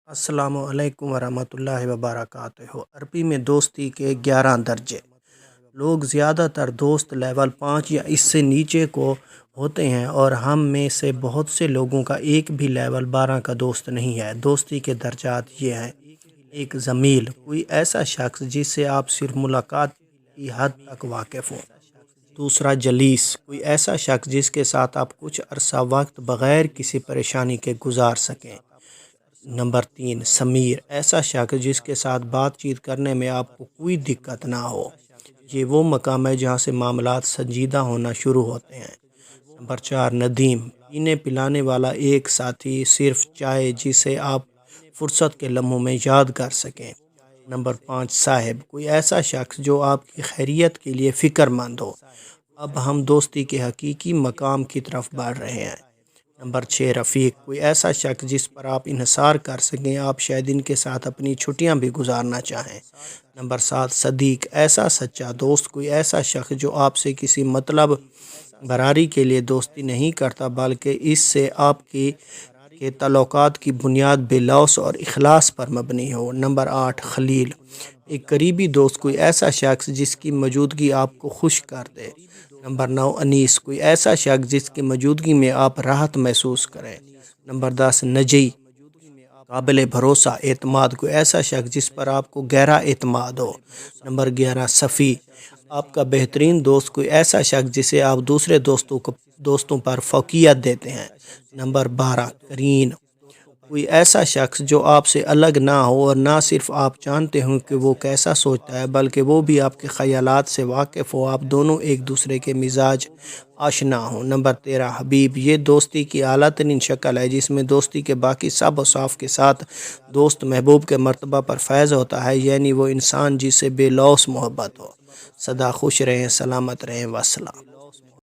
السلام علیکم ورحمۃ اللہ وبرکاتہ۔ عربی میں دوستی کے 11 درجے۔ لوگ زیادہ تر دوست لیول 5 یا اس سے نیچے کو ہوتے ہیں، اور ہم میں سے بہت سے لوگوں کا ایک بھی لیول 12 کا دوست نہیں ہے۔ دوستی کے درجات یہ ہیں: ایک زمیل، کوئی ایسا شخص جس سے آپ صرف ملاقات کی حد تک واقف ہوں۔ دوسرا جلیس، کوئی ایسا شخص جس کے ساتھ آپ کچھ عرصہ وقت بغیر کسی پریشانی کے گزار سکیں۔ نمبر 3 سمیر، ایسا شخص جس کے ساتھ بات چیت کرنے میں آپ کو کوئی دقت نہ ہو۔ یہ وہ مقام ہے جہاں سے معاملات سنجیدہ ہونا شروع ہوتے ہیں۔ نمبر 4 ندیم، پینے پلانے والا ایک ساتھی، صرف چائے جسے آپ فرصت کے لمحوں میں یاد کر سکیں۔ نمبر 5 صاحب، کوئی ایسا شخص جو آپ کی خیریت کے لیے فکر مند ہو۔ اب ہم دوستی کے حقیقی مقام کی طرف بڑھ رہے ہیں۔ نمبر 6 رفیق، کوئی ایسا شخص جس پر آپ انحصار کر سکیں، آپ شاید ان کے ساتھ اپنی چھٹیاں بھی گزارنا چاہیں۔ نمبر 7 صدیق، ایسا سچا دوست، کوئی ایسا شخص جو آپ سے کسی مطلب براری کے لیے دوستی نہیں کرتا، بلکہ اس سے آپ کے تعلقات کی بنیاد بلوث اور اخلاص پر مبنی ہو۔ نمبر 8 خلیل، ایک قریبی دوست، کوئی ایسا شخص جس کی موجودگی آپ کو خوش کر دے۔ نمبر 9 انیس، کوئی ایسا شخص جس کی موجودگی میں آپ راحت محسوس کریں۔ نمبر 10 نجی، قابل بھروسہ اعتماد، کوئی ایسا شخص جس پر آپ کو گہرا اعتماد ہو۔ نمبر 11 صفی، آپ کا بہترین دوست، کوئی ایسا شخص جسے آپ دوسرے دوستوں پر فوقیت دیتے ہیں۔ نمبر 12 قرین، کوئی ایسا شخص جو آپ سے الگ نہ ہو، اور نہ صرف آپ جانتے ہوں کہ وہ کیسا سوچتا ہے، بلکہ وہ بھی آپ کے خیالات سے واقف ہو، آپ دونوں ایک دوسرے کے مزاج آشنا ہوں۔ نمبر 13 حبیب، یہ دوستی کی اعلیٰ ترین شکل ہے جس میں دوستی کے باقی سب اوصاف کے ساتھ دوست محبوب کے مرتبہ پر فائز ہوتا ہے، یعنی وہ انسان جس سے بے لوث محبت ہو۔ سدا خوش رہیں، سلامت رہیں، والسلام۔